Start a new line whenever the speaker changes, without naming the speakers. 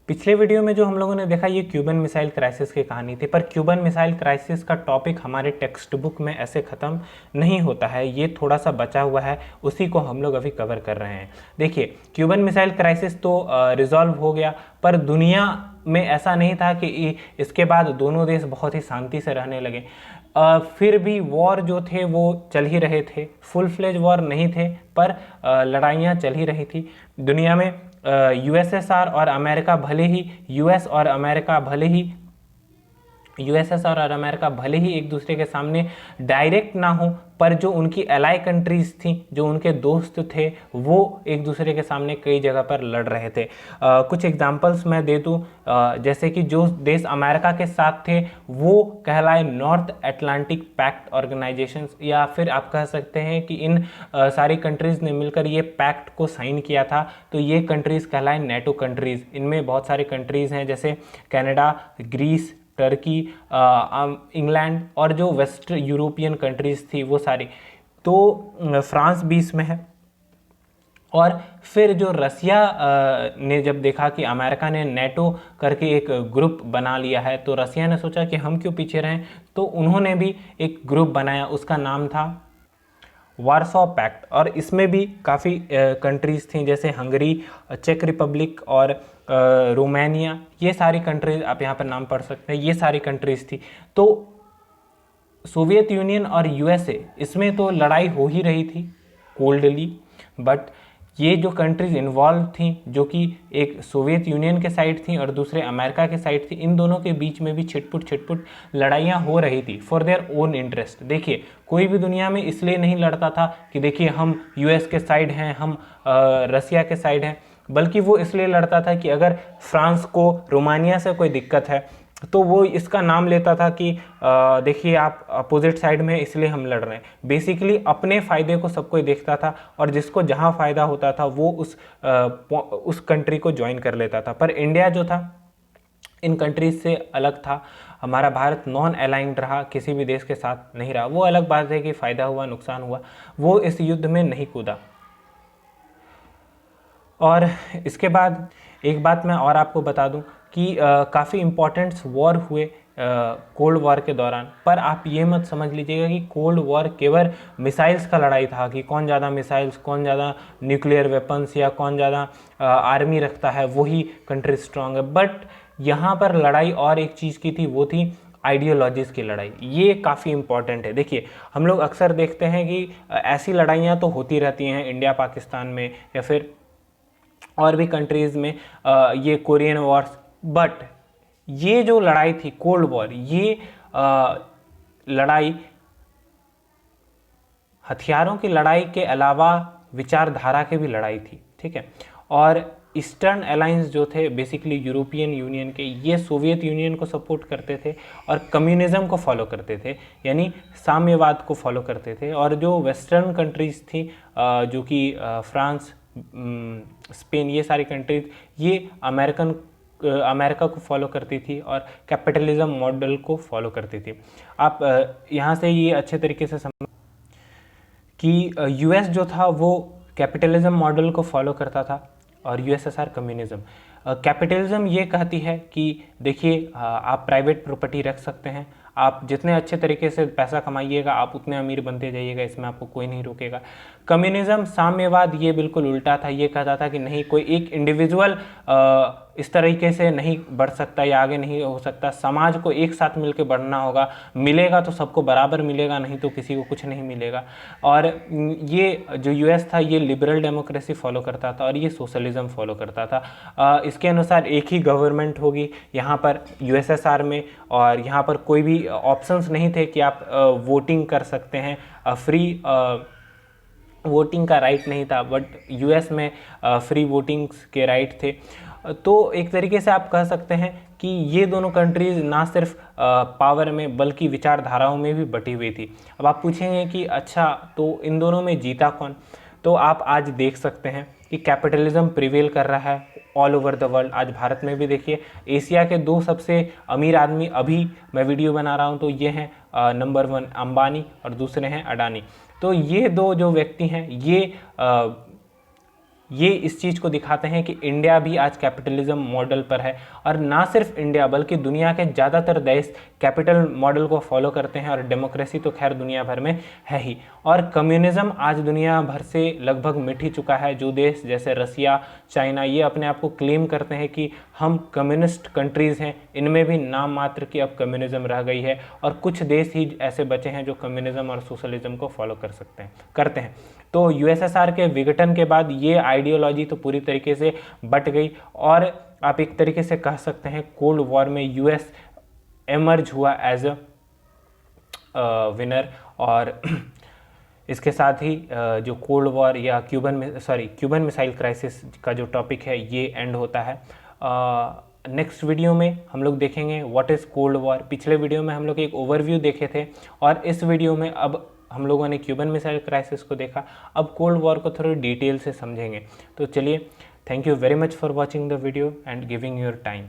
पिछले वीडियो में जो हम लोगों ने देखा ये क्यूबन मिसाइल क्राइसिस की कहानी थी, पर क्यूबन मिसाइल क्राइसिस का टॉपिक हमारे टेक्स्ट बुक में ऐसे ख़त्म नहीं होता है, ये थोड़ा सा बचा हुआ है, उसी को हम लोग अभी कवर कर रहे हैं। देखिए, क्यूबन मिसाइल क्राइसिस तो रिजॉल्व हो गया, पर दुनिया में ऐसा नहीं था कि इसके बाद दोनों देश बहुत ही शांति से रहने लगे। फिर भी वॉर जो थे वो चल ही रहे थे, फुल फ्लेज वॉर नहीं थे, पर लड़ाइयाँ चल ही रही थी दुनिया में। यूएसएसआर और अमेरिका भले ही यूएसएसआर और अमेरिका भले ही एक दूसरे के सामने डायरेक्ट ना हो, पर जो उनकी एलाई कंट्रीज थी, जो उनके दोस्त थे, वो एक दूसरे के सामने कई जगह पर लड़ रहे थे। कुछ एग्जांपल्स मैं दे दूँ, जैसे कि जो देश अमेरिका के साथ थे वो कहलाए नॉर्थ अटलांटिक पैक्ट ऑर्गेनाइजेशंस, या फिर आप कह सकते हैं कि इन सारी कंट्रीज़ ने मिलकर ये पैक्ट को साइन किया था, तो ये कंट्रीज़ कहलाए नेटो कंट्रीज़। इनमें बहुत सारे कंट्रीज़ हैं जैसे कनाडा, ग्रीस, टर्की, इंग्लैंड और जो वेस्ट यूरोपियन कंट्रीज़ थी वो सारी। तो फ्रांस भी इसमें है। और फिर जो रसिया ने जब देखा कि अमेरिका ने नेटो करके एक ग्रुप बना लिया है, तो रसिया ने सोचा कि हम क्यों पीछे रहें, तो उन्होंने भी एक ग्रुप बनाया, उसका नाम था वार्सो पैक्ट। और इसमें भी काफ़ी कंट्रीज़ थी जैसे हंगरी, चेक रिपब्लिक और रोमानिया, ये सारी कंट्रीज़ आप यहाँ पर नाम पढ़ सकते हैं, ये सारी कंट्रीज़ थी। तो सोवियत यूनियन और यूएसए, इसमें तो लड़ाई हो ही रही थी कोल्डली, बट ये जो कंट्रीज़ इन्वॉल्व थी, जो कि एक सोवियत यूनियन के साइड थी और दूसरे अमेरिका के साइड थी, इन दोनों के बीच में भी छिटपुट लड़ाइयाँ हो रही थी फॉर देयर ओन इंटरेस्ट। देखिए, कोई भी दुनिया में इसलिए नहीं लड़ता था कि देखिए हम यूएस के साइड हैं, हम रसिया के साइड हैं, बल्कि वो इसलिए लड़ता था कि अगर फ्रांस को रोमानिया से कोई दिक्कत है तो वो इसका नाम लेता था कि देखिए आप अपोजिट साइड में, इसलिए हम लड़ रहे हैं। बेसिकली अपने फ़ायदे को सब कोई देखता था, और जिसको जहाँ फ़ायदा होता था वो उस कंट्री को ज्वाइन कर लेता था। पर इंडिया जो था इन कंट्रीज से अलग था। हमारा भारत नॉन अलाइंड रहा, किसी भी देश के साथ नहीं रहा। वो अलग बात है कि फ़ायदा हुआ, नुकसान हुआ, वो इस युद्ध में नहीं कूदा। और इसके बाद एक बात मैं और आपको बता दूं कि काफ़ी इम्पोर्टेंट्स वॉर हुए कोल्ड वॉर के दौरान, पर आप ये मत समझ लीजिएगा कि कोल्ड वॉर केवल मिसाइल्स का लड़ाई था, कि कौन ज़्यादा मिसाइल्स, कौन ज़्यादा न्यूक्लियर वेपन्स या कौन ज़्यादा आर्मी रखता है वही कंट्री स्ट्रांग है। बट यहाँ पर लड़ाई और एक चीज़ की थी, वो थी आइडियोलॉजीज़ की लड़ाई। ये काफ़ी इंपॉर्टेंट है। देखिए, हम लोग अक्सर देखते हैं कि ऐसी लड़ाइयाँ तो होती रहती हैं इंडिया पाकिस्तान में या फिर और भी कंट्रीज़ में, ये कोरियन वॉर्स, बट ये जो लड़ाई थी कोल्ड वॉर, ये लड़ाई हथियारों की लड़ाई के अलावा विचारधारा की भी लड़ाई थी, ठीक है। और ईस्टर्न अलायंस जो थे, बेसिकली यूरोपियन यूनियन के, ये सोवियत यूनियन को सपोर्ट करते थे और कम्युनिज्म को फॉलो करते थे, यानी साम्यवाद को फॉलो करते थे। और जो वेस्टर्न कंट्रीज़ थी, जो कि फ्रांस, स्पेन, ये सारी कंट्रीज, ये अमेरिका को फॉलो करती थी और कैपिटलिज्म मॉडल को फॉलो करती थी। आप यहाँ से ये अच्छे तरीके से समझ कि यूएस जो था वो कैपिटलिज्म मॉडल को फॉलो करता था और यूएसएसआर कम्युनिज्म। कैपिटलिज्म ये कहती है कि देखिए, आप प्राइवेट प्रॉपर्टी रख सकते हैं, आप जितने अच्छे तरीके से पैसा कमाइएगा आप उतने अमीर बनते जाइएगा, इसमें आपको कोई नहीं रोकेगा। कम्युनिज्म, साम्यवाद, ये बिल्कुल उल्टा था। ये कहता था कि नहीं, कोई एक इंडिविजुअल इस तरीके से नहीं बढ़ सकता या आगे नहीं हो सकता, समाज को एक साथ मिलकर बढ़ना होगा, मिलेगा तो सबको बराबर मिलेगा, नहीं तो किसी को कुछ नहीं मिलेगा। और ये जो यूएस था ये लिबरल डेमोक्रेसी फॉलो करता था और ये सोशलिज्म फॉलो करता था। इसके अनुसार एक ही गवर्नमेंट होगी यहाँ पर यूएसएसआर में, और यहाँ पर कोई भी ऑप्शंस नहीं थे कि आप वोटिंग कर सकते हैं, फ्री वोटिंग का राइट नहीं था, बट यूएस में फ्री वोटिंग्स के राइट थे। तो एक तरीके से आप कह सकते हैं कि ये दोनों कंट्रीज़ ना सिर्फ पावर में बल्कि विचारधाराओं में भी बटी हुई थी। अब आप पूछेंगे कि अच्छा, तो इन दोनों में जीता कौन? तो आप आज देख सकते हैं कि कैपिटलिज्म प्रिवेल कर रहा है ऑल ओवर द वर्ल्ड। आज भारत में भी देखिए, एशिया के 2 सबसे अमीर आदमी, अभी मैं वीडियो बना रहा हूँ तो ये हैं नंबर 1 अंबानी और दूसरे हैं अडानी। तो ये 2 जो व्यक्ति हैं, ये ये इस चीज़ को दिखाते हैं कि इंडिया भी आज कैपिटलिज्म मॉडल पर है, और ना सिर्फ इंडिया बल्कि दुनिया के ज़्यादातर देश कैपिटल मॉडल को फॉलो करते हैं, और डेमोक्रेसी तो खैर दुनिया भर में है ही। और कम्युनिज्म आज दुनिया भर से लगभग मिट ही चुका है। जो देश जैसे रसिया, चाइना, ये अपने आप को क्लेम करते हैं कि हम कम्युनिस्ट कंट्रीज़ हैं, इनमें भी नाम मात्र की अब कम्युनिज्म रह गई है, और कुछ देश ही ऐसे बचे हैं जो कम्युनिज्म और सोशलिज्म को फॉलो करते हैं। तो यूएसएसआर के विघटन के बाद ये आइडियोलॉजी तो पूरी तरीके से बट गई, और आप एक तरीके से कह सकते हैं कोल्ड वॉर में यूएस एमर्ज हुआ एज अ विनर। और इसके साथ ही जो कोल्ड वॉर या क्यूबन मिसाइल क्राइसिस का जो टॉपिक है ये एंड होता है। नेक्स्ट वीडियो में हम लोग देखेंगे व्हाट इज़ कोल्ड वॉर। पिछले वीडियो में हम लोग एक ओवरव्यू देखे थे, और इस वीडियो में अब हम लोगों ने क्यूबन मिसाइल क्राइसिस को देखा, अब कोल्ड वॉर को थोड़ी डिटेल से समझेंगे। तो चलिए, thank you very much for watching the video and giving your time.